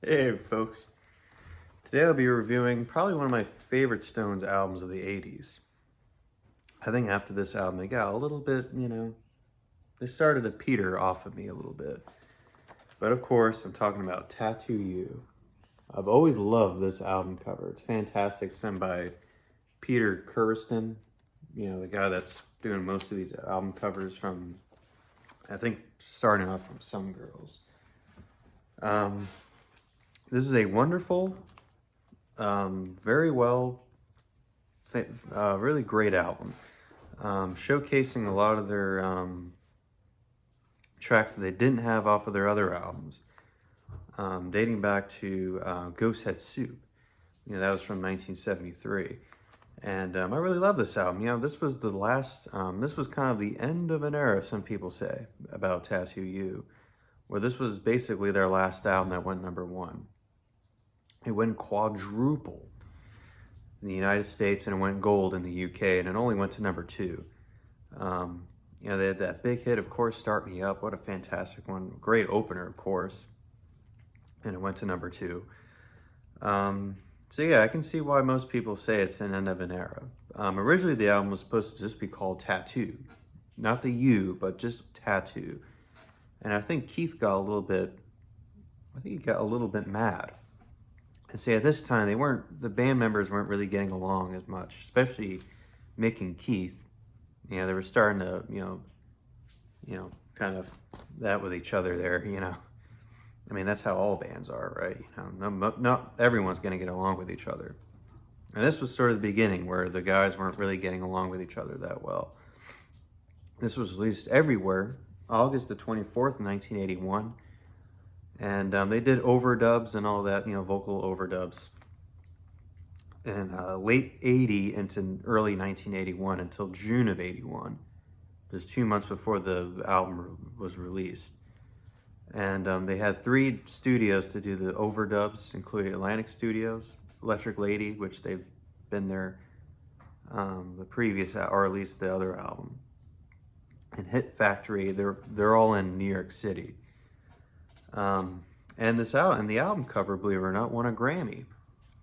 Hey folks, today I'll be reviewing probably one of my favorite Stones albums of the 80s. I think after this album they got a little bit, they started to peter off of me a little bit. But of course, I'm talking about Tattoo You. I've always loved this album cover. It's fantastic. It's done by Peter Kurstin, the guy that's doing most of these album covers from, I think, starting off from Some Girls. This is a wonderful, very well, really great album, showcasing a lot of their tracks that they didn't have off of their other albums, dating back to Ghost Head Soup. That was from 1973. And I really love this album. This was the last, this was kind of the end of an era, some people say, about Tattoo You, where this was basically their last album that went #1. It went quadruple in the United States, and it went gold in the UK, and it only went to #2. They had that big hit, of course, Start Me Up. What a fantastic one. Great opener, of course. And it went to #2. So yeah, I can see why most people say it's an end of an era. Originally, the album was supposed to just be called Tattoo. Not the U, but just Tattoo. And I think Keith got a little bit, mad. And see, at this time, the band members weren't really getting along as much, especially Mick and Keith. They were starting to, kind of that with each other there, I mean, that's how all bands are, right? Not everyone's going to get along with each other. And this was sort of the beginning where the guys weren't really getting along with each other that well. This was released everywhere, August the 24th, 1981. And they did overdubs and all that, vocal overdubs. In late 80 into early 1981 until June of 81. Just 2 months before the album was released. And they had 3 studios to do the overdubs, including Atlantic Studios, Electric Lady, which they've been there the previous, or at least the other album, and Hit Factory. They're all in New York City. And the album cover, believe it or not, won a Grammy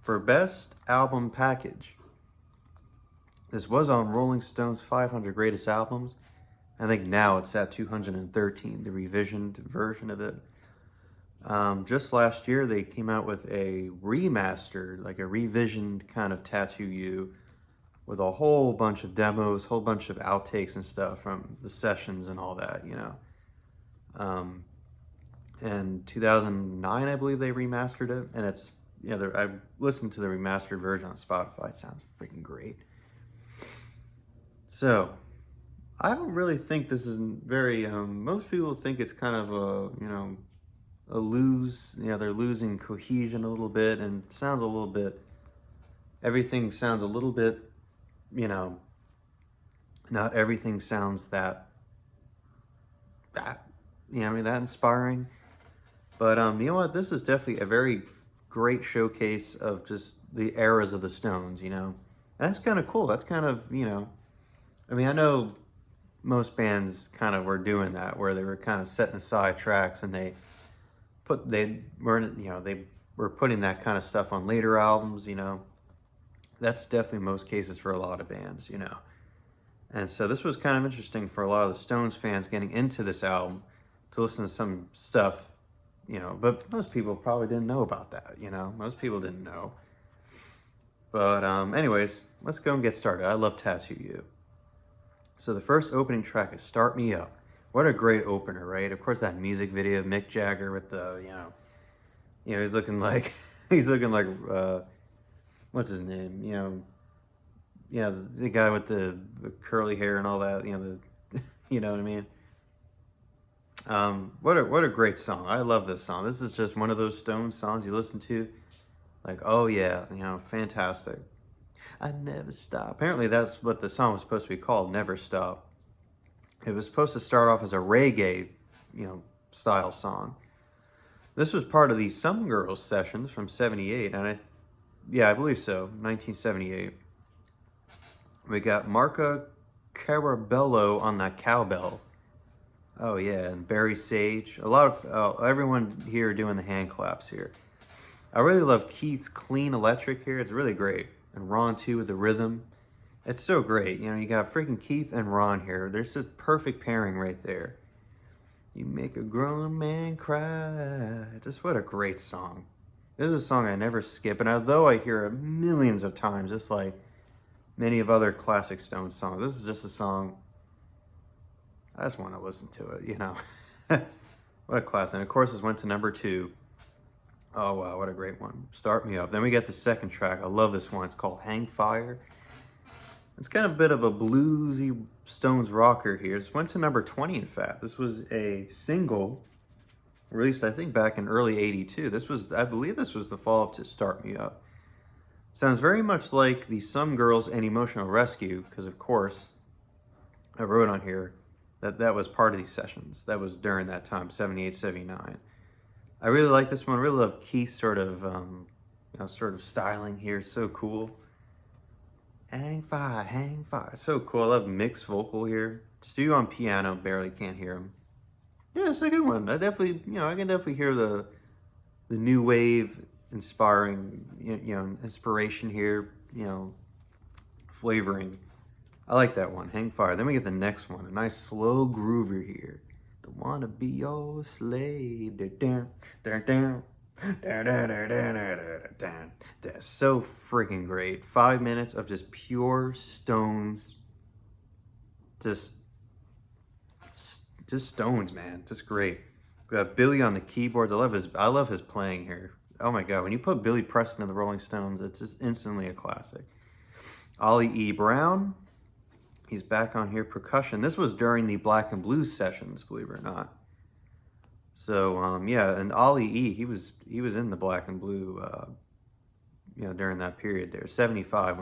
for Best Album Package. This was on Rolling Stone's 500 Greatest Albums. I think now it's at 213, the revisioned version of it. Just last year, they came out with a remastered, like a revisioned kind of Tattoo You, with a whole bunch of demos, whole bunch of outtakes and stuff from the sessions and all that, In 2009, I believe they remastered it, and it's, I listened to the remastered version on Spotify. It sounds freaking great. So, I don't really think this is very, most people think it's kind of a lose, they're losing cohesion a little bit, and it sounds a little bit, everything sounds a little bit, not everything sounds that inspiring. But you know what? This is definitely a very great showcase of just the eras of the Stones, That's kind of cool. That's kind of, I mean, I know most bands kind of were doing that, where they were kind of setting aside tracks and they were putting that kind of stuff on later albums, That's definitely most cases for a lot of bands, And so this was kind of interesting for a lot of the Stones fans getting into this album to listen to some stuff, but most people probably didn't know about that, Most people didn't know. But anyways, let's go and get started. I love Tattoo You. So the first opening track is Start Me Up. What a great opener, right? Of course, that music video of Mick Jagger with the, he's looking like, what's his name? The guy with the curly hair and all that, you know what I mean? What a great song. I love this song. This is just one of those Stones songs you listen to, like, oh yeah, fantastic. I never stop. Apparently that's what the song was supposed to be called, Never Stop. It was supposed to start off as a reggae, style song. This was part of the Some Girls sessions from 78, and I believe so, 1978. We got Marca Carabello on that cowbell. Oh yeah, and Barry Sage. A lot of everyone here doing the hand claps here. I really love Keith's clean electric here. It's really great. And Ron too with the rhythm. It's so great. You know, you got freaking Keith and Ron here. There's a perfect pairing right there. You make a grown man cry. Just what a great song. This is a song I never skip. And although I hear it millions of times, just like many of other classic Stones songs, this is just a song I just want to listen to it, you know. What a classic. And of course, this went to number 2. Oh, wow, what a great one. Start Me Up. Then we get the second track. I love this one. It's called Hang Fire. It's kind of a bit of a bluesy Stones rocker here. This went to number 20, in fact. This was a single released, I think, back in early 82. This was, I believe this was the follow-up to Start Me Up. Sounds very much like the Some Girls and Emotional Rescue, because, of course, I wrote on here that that was part of these sessions. That was during that time, 78, 79. I really like this one. I really love Keith's sort of, sort of styling here. So cool. Hang fire, hang fire. So cool. I love Mick's vocal here. Stu on piano, barely can't hear him. Yeah, it's a good one. I definitely, I can definitely hear the new wave inspiring, inspiration here, flavoring. I like that one, Hang Fire. Then we get the next one, a nice slow groover here. Don't wanna be your slave. That's so freaking great. 5 minutes of just pure Stones. Just Stones, man. Just great. We got Billy on the keyboards. I love his playing here. Oh my god, when you put Billy Preston in the Rolling Stones, it's just instantly a classic. Ollie E. Brown. He's back on here, percussion. This was during the Black and Blues sessions, believe it or not. So yeah, and Ollie E, he was in the Black and Blue, during that period there, 75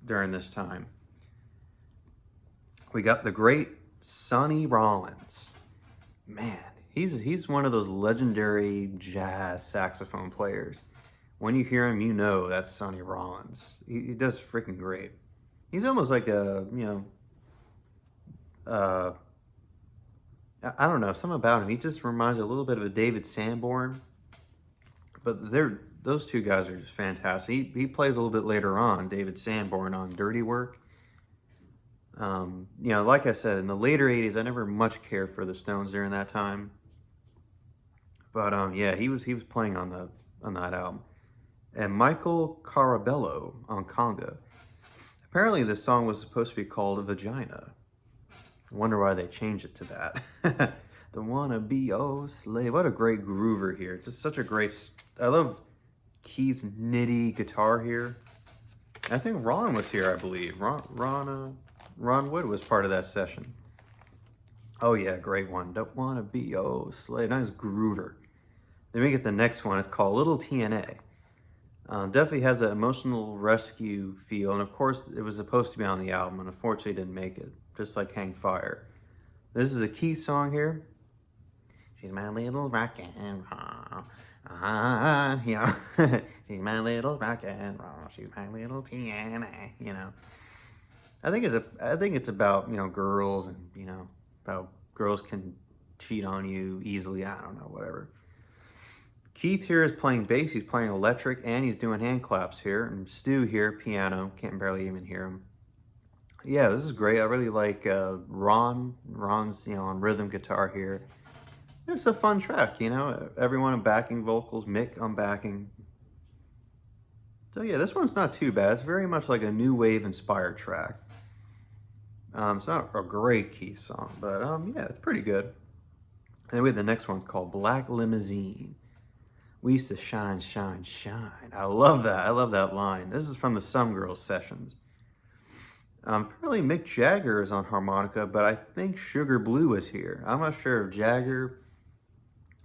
during this time. We got the great Sonny Rollins. Man, he's one of those legendary jazz saxophone players. When you hear him, you know that's Sonny Rollins. He does freaking great. He's almost like a, I don't know, something about him. He just reminds me a little bit of a David Sanborn. But those two guys are just fantastic. He plays a little bit later on, David Sanborn, on Dirty Work. Like I said, in the later 80s, I never much cared for the Stones during that time. But yeah, he was playing on that album. And Michael Carabello on conga. Apparently, this song was supposed to be called Vagina. I wonder why they changed it to that. Don't wanna be your slave. What a great groover here. It's just such a great... I love Keith's nitty guitar here. I think Ron was here, I believe. Ron Wood was part of that session. Oh yeah, great one. Don't wanna be your slave. Nice groover. Then we get the next one. It's called Little TNA. Definitely has an emotional rescue feel, and of course it was supposed to be on the album, and unfortunately didn't make it, just like Hang Fire. This is a Keith song here. She's my little rock and roll. She's my little rock and roll. She's my little TNA. I think it's about girls and about girls can cheat on you easily. I don't know, whatever. Keith here is playing bass, he's playing electric, and he's doing hand claps here. And Stu here, piano, can't barely even hear him. Yeah, this is great. I really like Ron's, on rhythm guitar here. It's a fun track, everyone on backing vocals, Mick on backing. So yeah, this one's not too bad. It's very much like a new wave inspired track. It's not a great Keith song, but yeah, it's pretty good. Anyway, the next one's called Black Limousine. We used to shine, shine, shine. I love that. I love that line. This is from the Some Girls sessions. Apparently Mick Jagger is on harmonica, but I think Sugar Blue is here. I'm not sure if Jagger...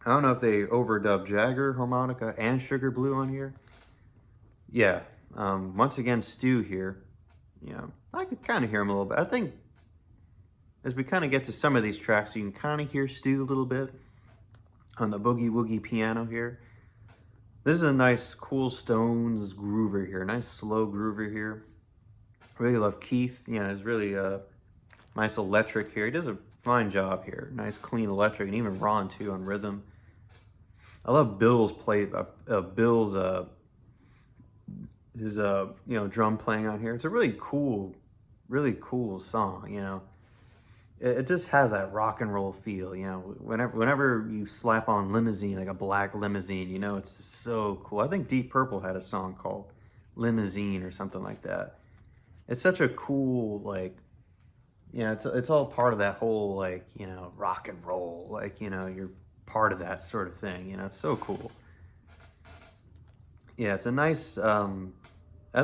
I don't know if they overdubbed Jagger harmonica and Sugar Blue on here. Yeah. Once again, Stu here. I could kind of hear him a little bit. I think as we kind of get to some of these tracks, you can kind of hear Stu a little bit on the boogie woogie piano here. This is a nice, cool Stones groover here. Nice, slow groover here. Really love Keith. It's really nice electric here. He does a fine job here. Nice, clean electric. And even Ron, too, on rhythm. I love Bill's play, Bill's his drum playing on here. It's a really cool song. It just has that rock and roll feel. Whenever you slap on limousine, like a black limousine, it's just so cool. I think Deep Purple had a song called Limousine or something like that. It's such a cool, like, it's all part of that whole, like, rock and roll, like, you're part of that sort of thing. It's so cool. Yeah, it's a nice, I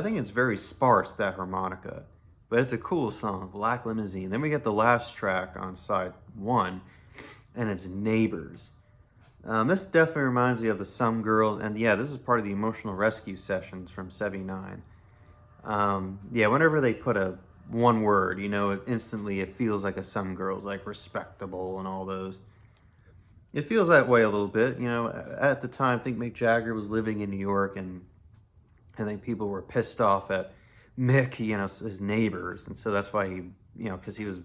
think it's very sparse, that harmonica, but it's a cool song, Black Limousine. Then we get the last track on side one, and it's Neighbors. This definitely reminds me of the Some Girls, and yeah, this is part of the Emotional Rescue Sessions from '79. Yeah, whenever they put one word, instantly it feels like a Some Girls, like respectable and all those. It feels that way a little bit. At the time, I think Mick Jagger was living in New York, and I think people were pissed off at Mick, his neighbors, and so that's why because he was,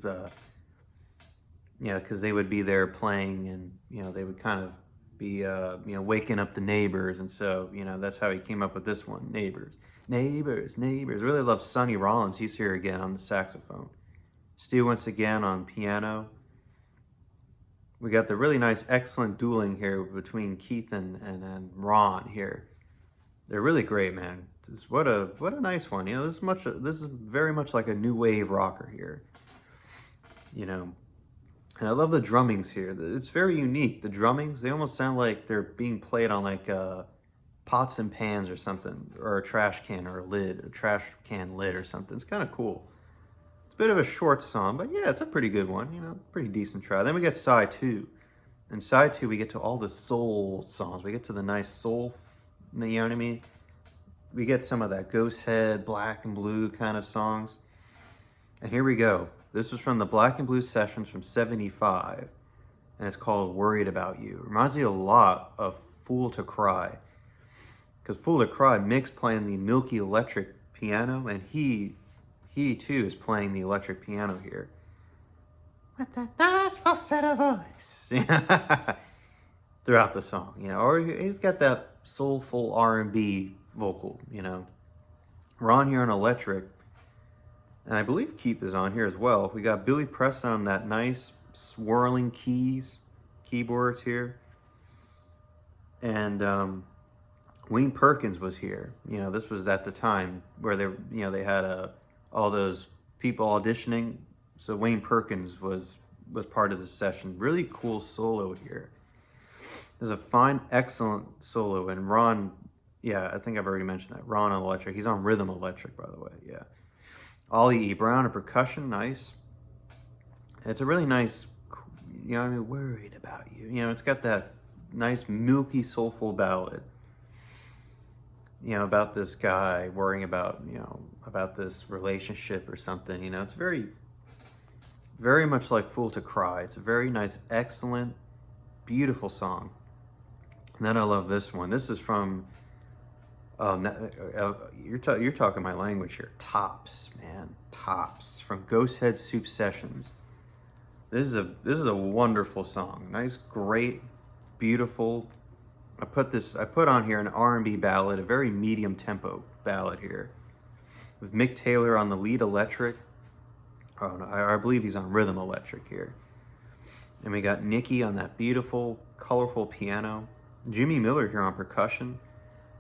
because they would be there playing, and they would kind of be, waking up the neighbors, and so that's how he came up with this one, Neighbors, Neighbors, Neighbors. Really love Sonny Rollins. He's here again on the saxophone. Stu once again on piano. We got the really nice, excellent dueling here between Keith and Ron here. They're really great, man. What a nice one. This is very much like a new wave rocker here. And I love the drummings here. It's very unique. The drummings, they almost sound like they're being played on like pots and pans or something, or a trash can or a trash can lid or something. It's kind of cool. It's a bit of a short song, but yeah, it's a pretty good one. Pretty decent try. Then we get side two. In side two, we get to all the soul songs. We get to the nice soul, you know what I mean? We get some of that Ghosthead, Black and Blue kind of songs. And here we go. This was from the Black and Blue sessions from '75, and it's called Worried About You. It reminds me a lot of Fool to Cry. Because Fool to Cry, Mick's playing the Milky Electric piano, and he too is playing the electric piano here. With that nice falsetto voice. Throughout the song, or he's got that soulful R&B vocal, Ron here on electric, and I believe Keith is on here as well. We got Billy Preston on that nice swirling keyboards here, and Wayne Perkins was here. This was at the time where they had all those people auditioning. So Wayne Perkins was part of this session. Really cool solo here. There's a fine, excellent solo, and Ron, yeah, I think I've already mentioned that. Ron on electric. He's on rhythm electric, by the way, yeah. Ollie E. Brown on percussion, nice. It's a really nice, Worried About You. It's got that nice, milky, soulful ballad, about this guy worrying about, about this relationship or something. It's very, very much like Fool to Cry. It's a very nice, excellent, beautiful song. And then I love this one. This is from, you're talking my language here. Tops, man, Tops from Ghosthead Soup Sessions. This is a wonderful song. Nice, great, beautiful. I put on here an R&B ballad, a very medium tempo ballad here, with Mick Taylor on the lead electric. Oh no, I believe he's on rhythm electric here. And we got Nikki on that beautiful, colorful piano. Jimmy Miller here on percussion.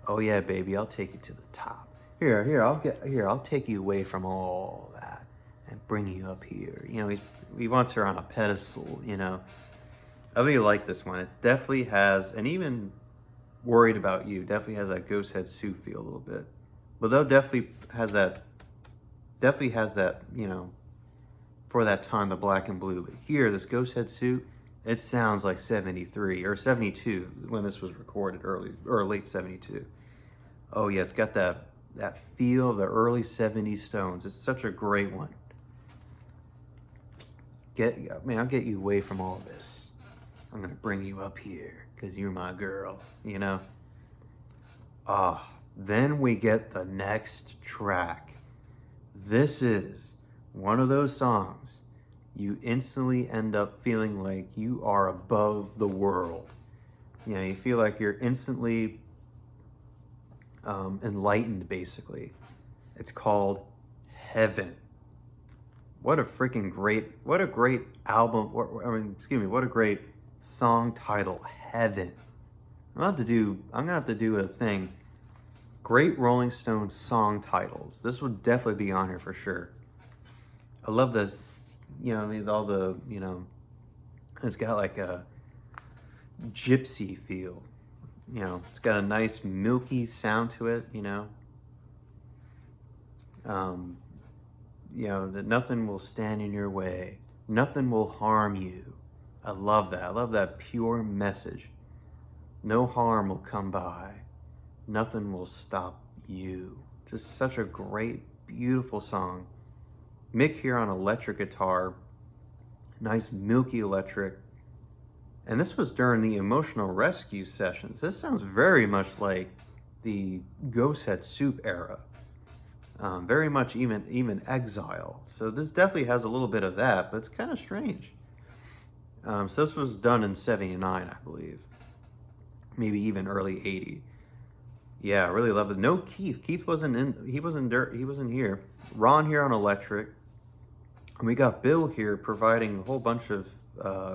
Oh yeah, baby, I'll take you to the top. I'll take you away from all that and bring you up here. He wants her on a pedestal, I really like this one. It definitely has, and even Worried About You definitely has that Ghosthead Soup feel a little bit. But though definitely has that, for that time, the Black and Blue. But here, this Ghosthead Soup, it sounds like 73 or 72 when this was recorded, early or late 72. Oh yeah, it's got that feel of the early 70s Stones. It's such a great one. I'll get you away from all this. I'm gonna bring you up here because you're my girl, Then we get the next track. This is one of those songs you instantly end up feeling like you are above the world. You know, you feel like you're instantly enlightened, basically. It's called Heaven. What a freaking what a great album. I mean, excuse me, what a great song title, Heaven. I'm gonna have to do a thing. Great Rolling Stones song titles. This would definitely be on here for sure. I love this, you know, I mean, all the, you know, it's got like a gypsy feel. You know, it's got a nice milky sound to it, you know. Um, you know, that nothing will stand in your way. Nothing will harm you. I love that. I love that pure message. No harm will come by. Nothing will stop you. Just such a great, beautiful song. Mick here on electric guitar. Nice milky electric. And this was during the Emotional Rescue sessions. This sounds very much like the Ghosthead Soup era. Very much even Exile. So this definitely has a little bit of that, but it's kind of strange. So this was done in 79, I believe. Maybe even early 80. Yeah, I really love it. No Keith. Keith wasn't in, he wasn't here. Ron here on electric. And we got Bill here providing a whole bunch of,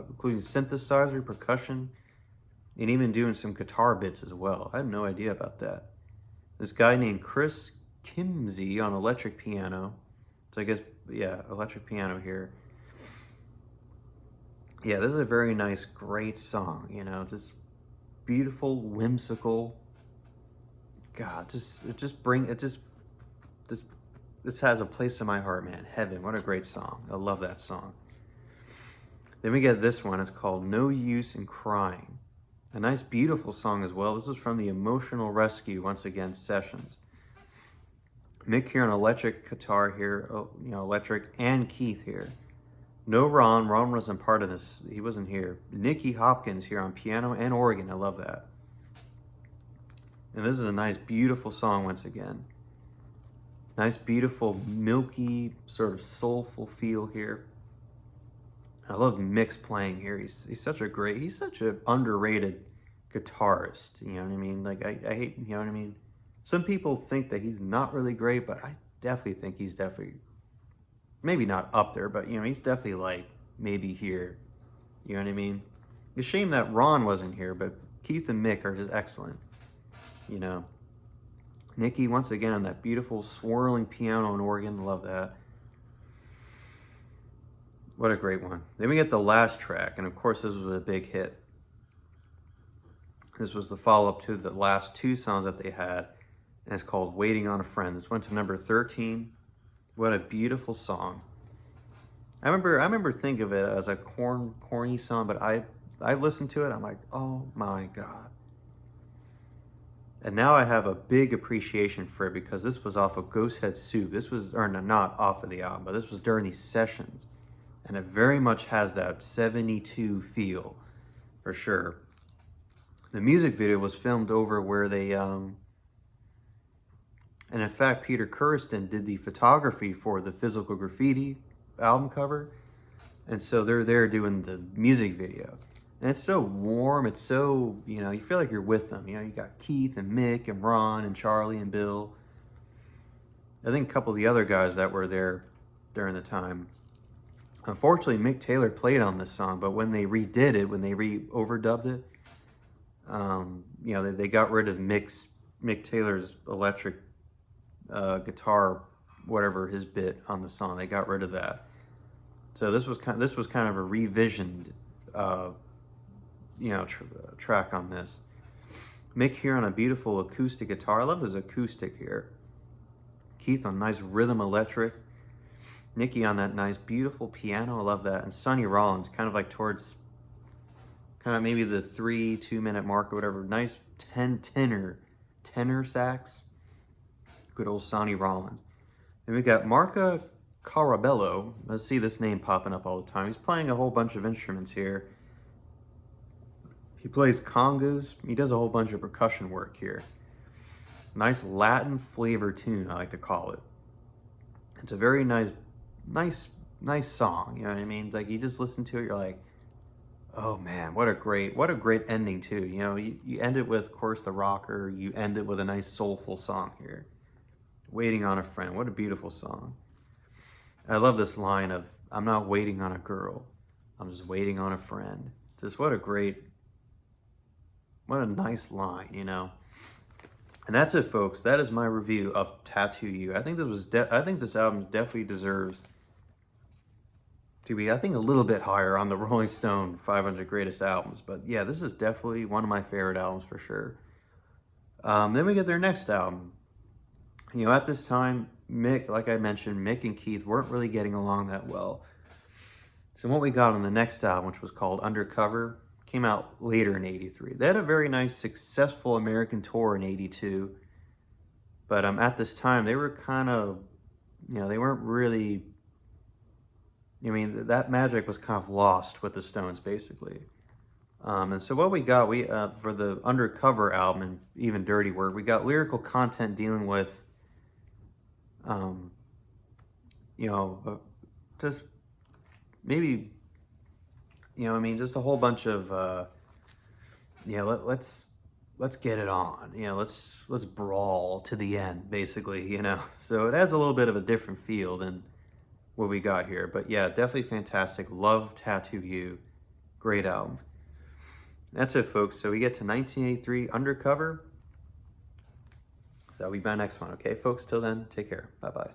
including synthesizer, percussion, and even doing some guitar bits as well. I had no idea about that. This guy named Chris Kimsey on electric piano. So I guess, yeah, electric piano here. Yeah, this is a very nice, great song. You know, just beautiful, whimsical. God, this has a place in my heart, man. Heaven, what a great song. I love that song. Then we get this one. It's called No Use in Crying. A nice, beautiful song as well. This is from the Emotional Rescue, once again, sessions. Mick here on electric guitar here, you know, electric, and Keith here. No Ron. Ron wasn't part of this. He wasn't here. Nicky Hopkins here on piano and organ. I love that. And this is a nice, beautiful song once again. Nice, beautiful, milky, sort of soulful feel here. I love Mick's playing here. He's such an underrated guitarist. You know what I mean? Like, I hate, you know what I mean? Some people think that he's not really great, but I definitely think he's maybe not up there, but, you know, he's definitely like maybe here. You know what I mean? It's a shame that Ron wasn't here, but Keith and Mick are just excellent. You know, Nicky, once again, on that beautiful swirling piano and organ. Love that. What a great one. Then we get the last track, and of course this was a big hit. This was the follow-up to the last two songs that they had, and it's called Waiting on a Friend. This went to number 13. What a beautiful song. I remember thinking of it as a corny song, but I listened to it, I'm like, oh my God. And now I have a big appreciation for it because this was off of Ghosthead Soup. This was, or no, not off of the album, but this was during these sessions. And it very much has that 72 feel, for sure. The music video was filmed over where they, and in fact, Peter Kurstin did the photography for the Physical Graffiti album cover. And so they're there doing the music video. And it's so warm, it's so, you know, you feel like you're with them. You know, you got Keith and Mick and Ron and Charlie and Bill. I think a couple of the other guys that were there during the time. Unfortunately, Mick Taylor played on this song, but when they redid it, when they overdubbed it, you know, they got rid of Mick Taylor's electric guitar, whatever his bit on the song. They got rid of that. So this was kind of a revisioned you know, track on this. Mick here on a beautiful acoustic guitar. I love his acoustic here. Keith on nice rhythm electric. Nicky on that nice beautiful piano. I love that. And Sonny Rollins kind of like towards kind of maybe the 2 minute mark or whatever. Nice tenor sax. Good old Sonny Rollins. Then we got Marco Carabello. I see this name popping up all the time. He's playing a whole bunch of instruments here. He plays congas. He does a whole bunch of percussion work here. Nice Latin flavor tune, I like to call it. It's a very nice song. You know what I mean? Like, you just listen to it, you're like, Oh man, what a great ending too. You know, you end it with, of course, the rocker. You end it with a nice soulful song here. Waiting on a Friend. What a beautiful song. I love this line of, I'm not waiting on a girl. I'm just waiting on a friend. Just what a nice line, you know. And that's it, folks. That is my review of Tattoo You. I think I think this album definitely deserves to be, I think, a little bit higher on the Rolling Stone 500 Greatest Albums. But yeah, this is definitely one of my favorite albums for sure. Then we get their next album. You know, at this time, Mick, like I mentioned, Mick and Keith weren't really getting along that well. So what we got on the next album, which was called Undercover, came out later in '83. They had a very nice, successful American tour in '82. But at this time, they were kind of, you know, they weren't really, I mean, that magic was kind of lost with the Stones, basically. And so what we got, for the Undercover album and even Dirty Work, we got lyrical content dealing with, you know, just maybe, you know, I mean, just a whole bunch of, yeah, let's get it on, you know, let's brawl to the end, basically, you know. So it has a little bit of a different feel than what we got here, but yeah, definitely fantastic. Love Tattoo You, great album. That's it, folks. So we get to 1983 Undercover. That'll be my next one, okay, folks? Till then, take care. Bye bye.